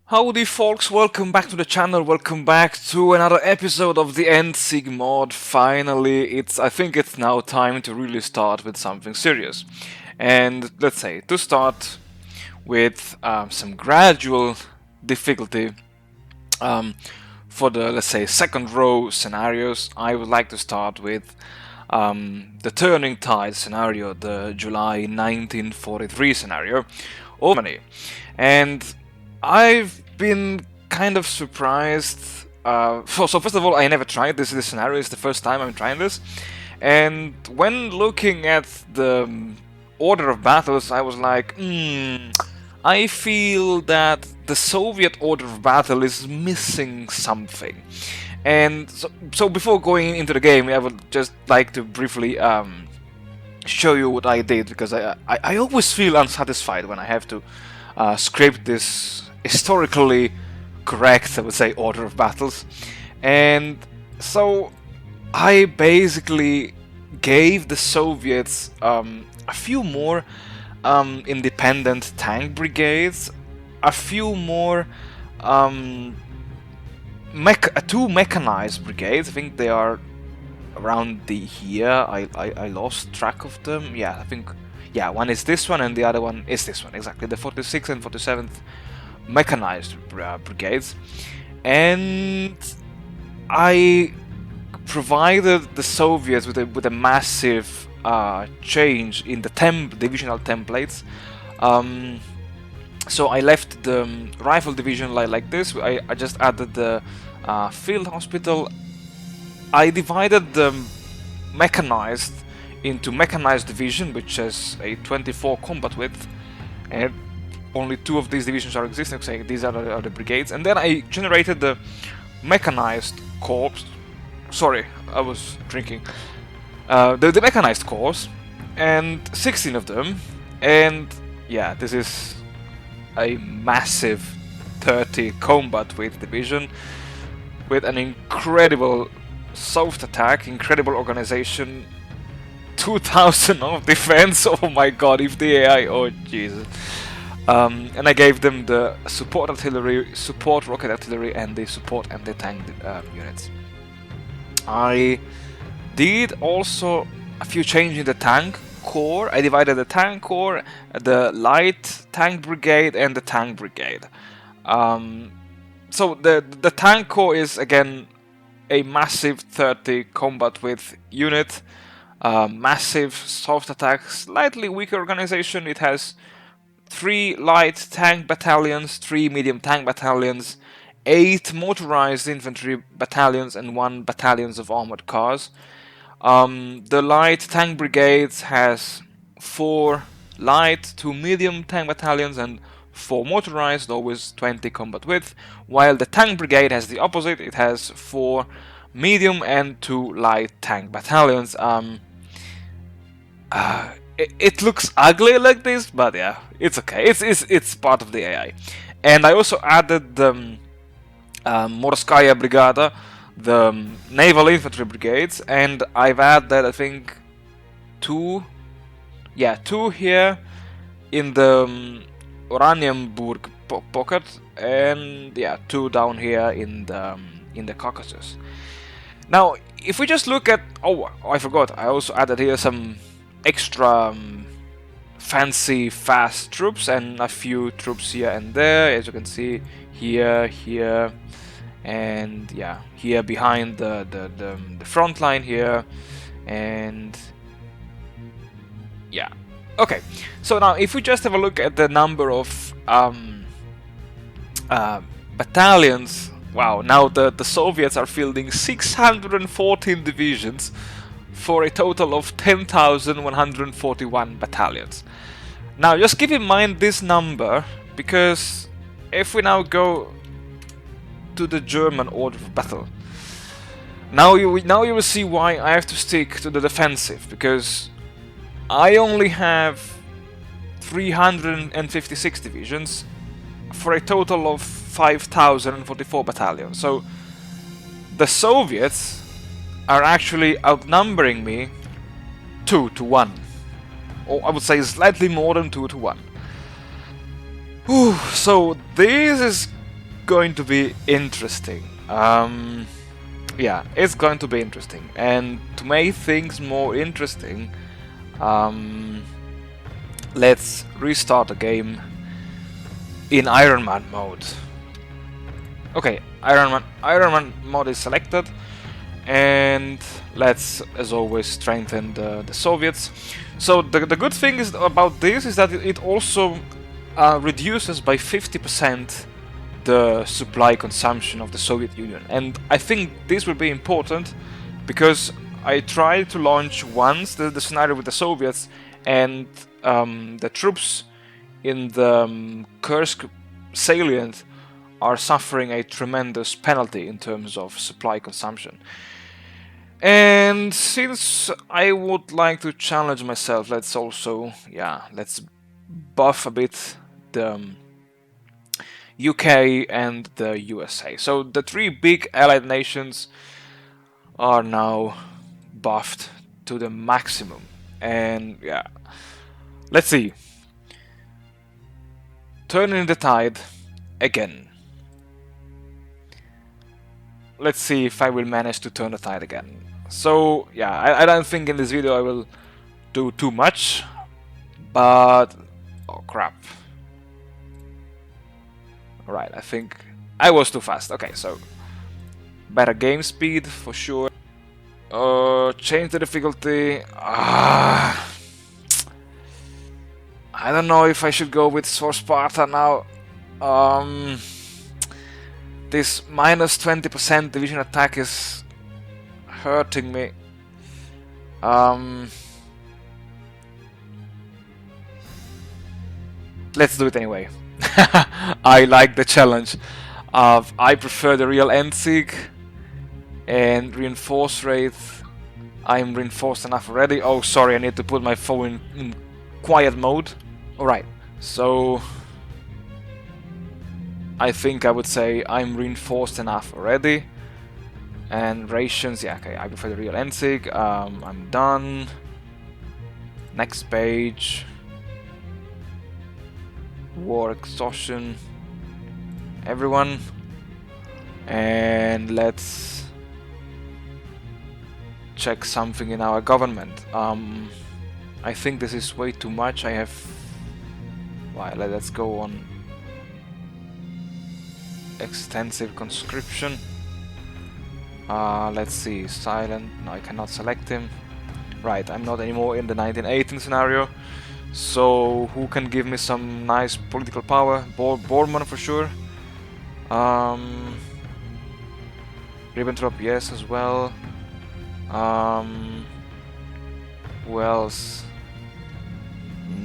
Howdy folks, welcome back to the channel, welcome back to another episode of the Endsieg mod. Finally, I think it's now time to really start with something serious. And let's say, to start with some gradual difficulty for the, let's say, second row scenarios, I would like to start with the Turning Tide scenario, the July 1943 scenario of Germany. And I've been kind of surprised. So first of all, I never tried this scenario. It's the first time I'm trying this. And when looking at the order of battles, I was like, I feel that the Soviet order of battle is missing something. And so before going into the game, I would just like to briefly show you what I did, because I always feel unsatisfied when I have to script this historically correct, I would say, order of battles. And so I basically gave the Soviets a few more independent tank brigades, a few more two mechanized brigades. I think they are around here. I lost track of them. Yeah, I think, yeah, one is this one and the other one is this one, exactly, the 46th and 47th mechanized brigades. And I provided the Soviets with a massive change in the divisional templates. So I left the rifle division like this. I just added the field hospital. I divided the mechanized into mechanized division, which has a 24 combat width, and only 2 of these divisions are existing, so these are the brigades. And then I generated the mechanized corps. Sorry, I was drinking. The mechanized corps, and 16 of them. And yeah, this is a massive 30 combat width division with an incredible soft attack, incredible organization, 2000 of defense. Oh my god, if the AI, oh Jesus. And I gave them the support artillery, support rocket artillery, and the support anti-tank units. I did also a few changes in the tank corps. I divided the tank corps, the light tank brigade, and the tank brigade. So the tank corps is again a massive 30 combat width unit, massive soft attack, slightly weaker organization. It has 3 light tank battalions, 3 medium tank battalions, 8 motorized infantry battalions, and 1 battalion of armored cars. The light tank brigade has 4 light, 2 medium tank battalions, and 4 motorized, always 20 combat width, while the tank brigade has the opposite. It has 4 medium and 2 light tank battalions. It looks ugly like this, but yeah, it's okay. It's part of the AI. And I also added the Morskaya Brigada, the naval infantry brigades, and I've added, I think, 2 here in the Oranienburg pocket, and yeah, 2 down here in the Caucasus. Now, if we just look at, oh, I forgot, I also added here some extra fancy fast troops and a few troops here and there, as you can see, here, and yeah, here behind the front line here, and yeah. Okay, so now if we just have a look at the number of battalions, wow, now the Soviets are fielding 614 divisions for a total of 10,141 battalions. Now just keep in mind this number, because if we now go to the German order of battle, now you will see why I have to stick to the defensive, because I only have 356 divisions for a total of 5,044 battalions. So the Soviets are actually outnumbering me 2 to 1. Or I would say slightly more than 2 to 1. Whew, so this is going to be interesting. Yeah, it's going to be interesting. And to make things more interesting, let's restart the game in Iron Man mode. Okay, Iron Man mode is selected, and let's, as always, strengthen the Soviets. So the good thing is about this is that it also reduces by 50% the supply consumption of the Soviet Union, and I think this will be important because I tried to launch once the scenario with the Soviets, and the troops in the Kursk salient are suffering a tremendous penalty in terms of supply consumption. And since I would like to challenge myself, let's also, let's buff a bit the UK and the USA. So the three big allied nations are now buffed to the maximum. And yeah, let's see. Turning the tide again. Let's see if I will manage to turn the tide again. So yeah, I don't think in this video I will do too much, but oh crap. Alright, I think I was too fast. Okay, so better game speed for sure. Change the difficulty. I don't know if I should go with for Sparta now. This minus 20% division attack is hurting me. Let's do it anyway. I like the challenge. I prefer the real Endsieg, and reinforce rate. I'm reinforced enough already. Oh, sorry, I need to put my phone in quiet mode. Alright, so I think I would say I'm reinforced enough already. And rations, yeah, okay, I prefer the real Endsieg. I'm done. Next page. War exhaustion. Everyone. And let's check something in our government. I think this is way too much. I have... Well, let's go on extensive conscription. Let's see, silent. No, I cannot select him. Right, I'm not anymore in the 1918 scenario. So who can give me some nice political power? Bormann for sure. Ribbentrop, yes, as well. Who else?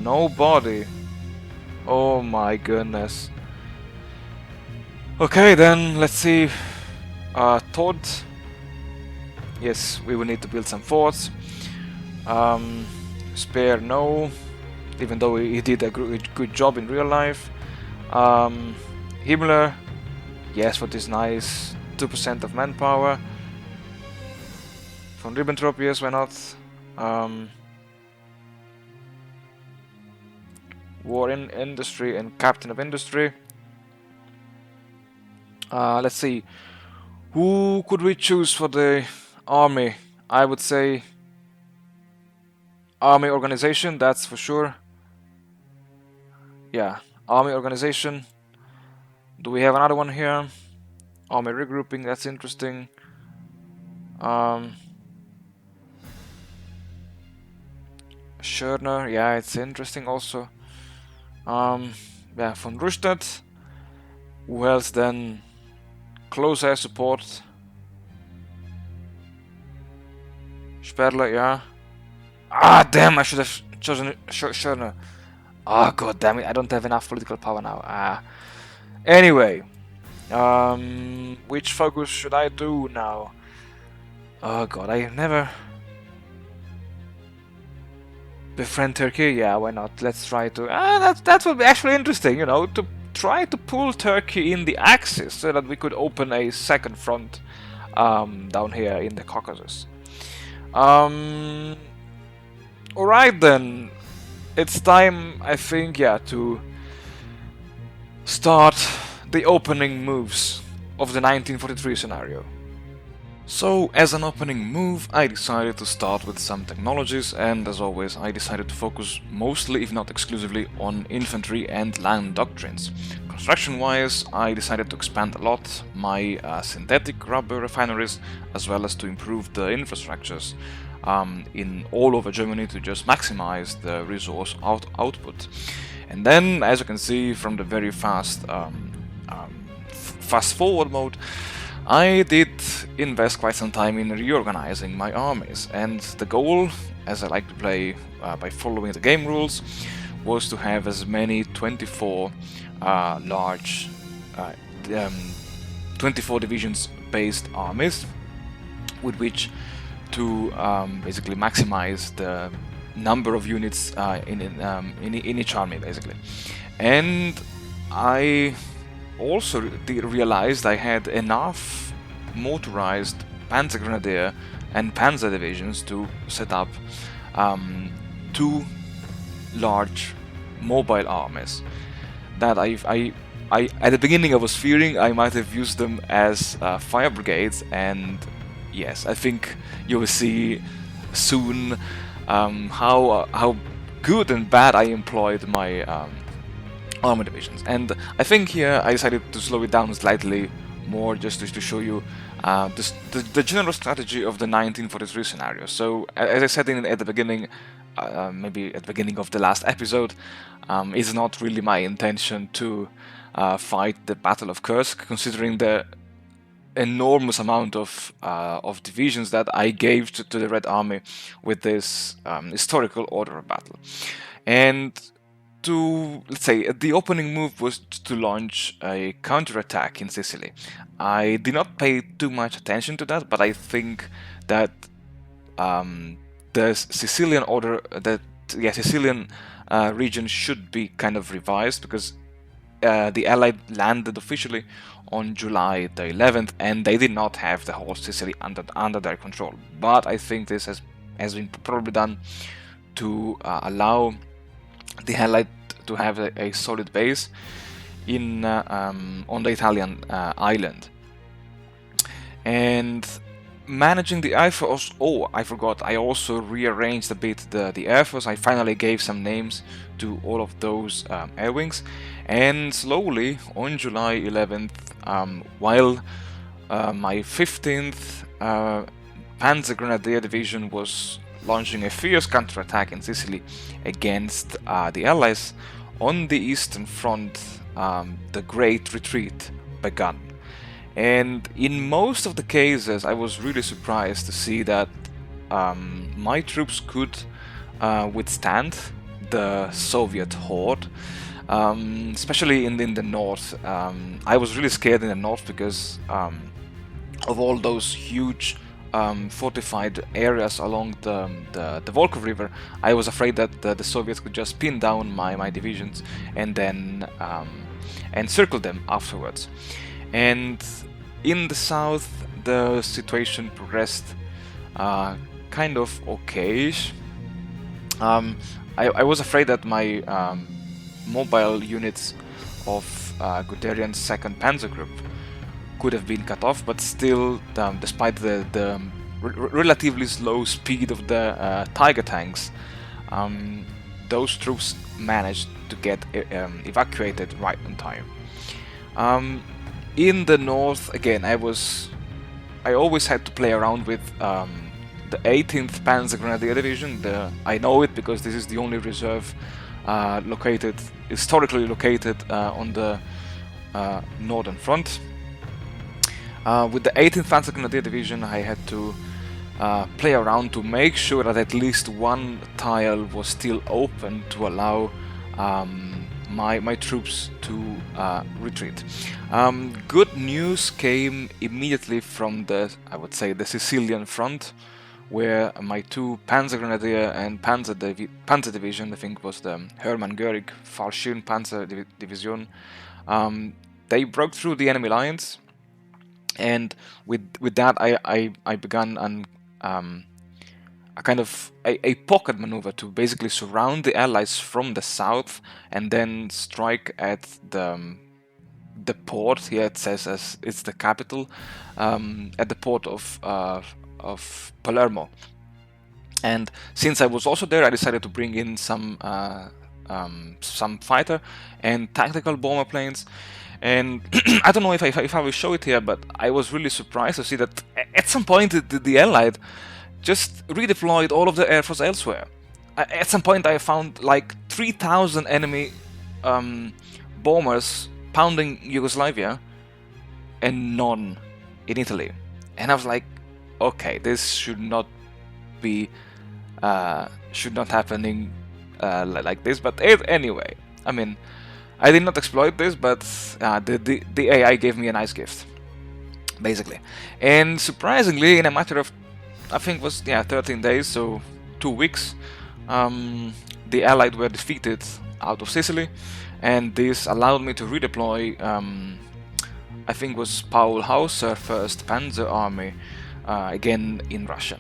Nobody. Oh my goodness. Okay, then let's see. Todd. Yes, we will need to build some forts. Speer, no. Even though he did a good job in real life. Himmler. Yes, what is nice. 2% of manpower. Von Ribbentrop, yes, why not? War in industry and captain of industry. Let's see. Who could we choose for the army? I would say army organization, that's for sure. Yeah, army organization. Do we have another one here? Army regrouping, that's interesting. Schörner, yeah, it's interesting also. Yeah, von Rüstad. Who else then? Close air support. Sperler, yeah. Ah, damn, I should have chosen Schörner. Ah, god damn it, I don't have enough political power now. Anyway. Which focus should I do now? Oh god, I never... Befriend Turkey? Yeah, why not? Let's try to... that would be actually interesting, you know, to try to pull Turkey in the Axis so that we could open a second front down here in the Caucasus. Alright then, it's time, I think, yeah, to start the opening moves of the 1943 scenario. So, as an opening move, I decided to start with some technologies, and as always, I decided to focus mostly, if not exclusively, on infantry and land doctrines. Construction-wise, I decided to expand a lot my synthetic rubber refineries, as well as to improve the infrastructures in all over Germany to just maximize the resource output. And then, as you can see from the very fast forward mode, I did invest quite some time in reorganizing my armies, and the goal, as I like to play by following the game rules, was to have as many 24 large 24 divisions based armies with which to basically maximize the number of units in each army, basically. And I also realized I had enough motorized Panzergrenadier and Panzer divisions to set up two large mobile armies that I at the beginning I was fearing I might have used them as fire brigades, and yes, I think you will see soon how good and bad I employed my armor divisions. And I think here I decided to slow it down slightly more just to show you the general strategy of the 1943 scenario. So as I said at the beginning, maybe at the beginning of the last episode, it's not really my intention to fight the Battle of Kursk, considering the enormous amount of divisions that I gave to the Red Army with this historical order of battle. And let's say, the opening move was to launch a counterattack in Sicily. I did not pay too much attention to that, but I think that the Sicilian order, Sicilian region should be kind of revised, because the Allied landed officially on July the 11th, and they did not have the whole Sicily under their control. But I think this has been probably done to allow the Allied to have a solid base on the Italian island. And managing the Air Force, I forgot, I also rearranged a bit the Air Force. I finally gave some names to all of those air wings, and slowly on July 11th, while my 15th Panzergrenadier division was launching a fierce counterattack in Sicily against the Allies, on the Eastern Front, the Great Retreat began. And in most of the cases, I was really surprised to see that my troops could withstand the Soviet horde, especially in the north. I was really scared in the north because of all those huge fortified areas along the Volkhov River. I was afraid that the Soviets could just pin down my divisions and then encircle them afterwards. And in the south, the situation progressed kind of okayish. I was afraid that my mobile units of Guderian's 2nd Panzer Group could have been cut off, but still, despite the relatively slow speed of the Tiger tanks, those troops managed to get evacuated right on time. In the north, again, I always had to play around with the 18th Panzergrenadier Division. I know it because this is the only reserve historically located on the northern front. With the 18th Panzergrenadier Division, I had to play around to make sure that at least one tile was still open to allow my troops to retreat. Good news came immediately from I would say, the Sicilian front, where my two Panzergrenadier and Panzer Division, I think was the Hermann Göring Fallschirm Panzer Division, they broke through the enemy lines. And with that, I began a kind of a pocket maneuver to basically surround the Allies from the south and then strike at the the port here. It says as it's the capital, at the port of Palermo. And since I was also there, I decided to bring in some fighter and tactical bomber planes. And I don't know if I will show it here, but I was really surprised to see that at some point the Allied just redeployed all of the air force elsewhere. At some point I found like 3,000 enemy bombers pounding Yugoslavia and none in Italy. And I was like, okay, this should not be happening like this. But anyway, I mean, I did not exploit this, but the AI gave me a nice gift, basically. And surprisingly, in a matter of, I think it was 13 days, so 2 weeks, the Allied were defeated out of Sicily, and this allowed me to redeploy, I think it was Paul Hauser 1st Panzer Army, again in Russia.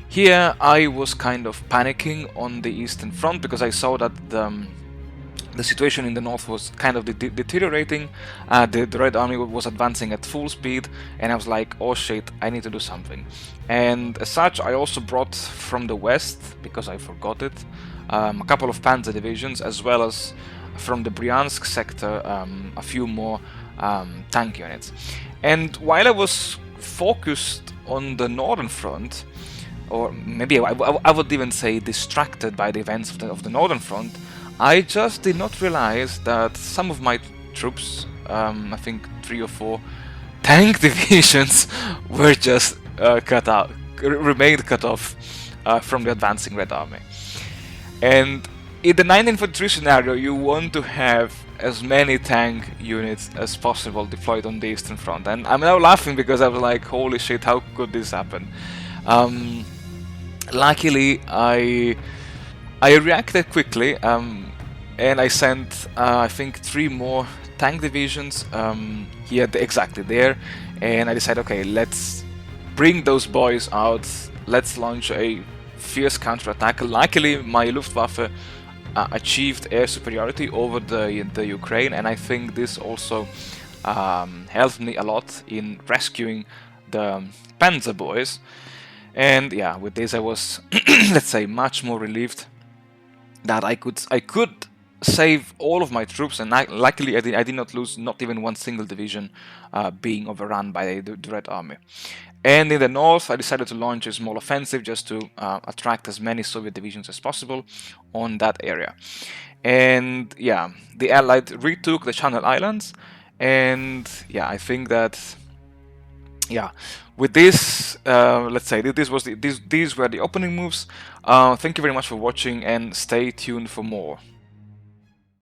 Here I was kind of panicking on the Eastern Front because I saw that the situation in the north was kind of deteriorating. The Red Army was advancing at full speed, and I was like, oh shit, I need to do something. And as such, I also brought from the west, because I forgot it, a couple of panzer divisions, as well as from the Bryansk sector a few more tank units. And while I was focused on the northern front, or maybe I would even say distracted by the events of the northern front, I just did not realize that some of my troops, I think 3 or 4 tank divisions, were just remained cut off from the advancing Red Army. And in the 9th Infantry scenario, you want to have as many tank units as possible deployed on the Eastern Front. And I'm now laughing because I was like, holy shit, how could this happen? Luckily, I reacted quickly, and I sent, I think, 3 more tank divisions here, exactly there, and I decided, okay, let's bring those boys out, let's launch a fierce counterattack. Luckily, my Luftwaffe achieved air superiority over the Ukraine, and I think this also helped me a lot in rescuing the Panzer boys. And yeah, with this I was, let's say, much more relieved that I could save all of my troops, and luckily I did not lose not even one single division being overrun by the Red Army. And in the north, I decided to launch a small offensive just to attract as many Soviet divisions as possible on that area. And yeah, the Allied retook the Channel Islands, and yeah, I think that, yeah, with this, let's say these were the opening moves. Thank you very much for watching, and stay tuned for more.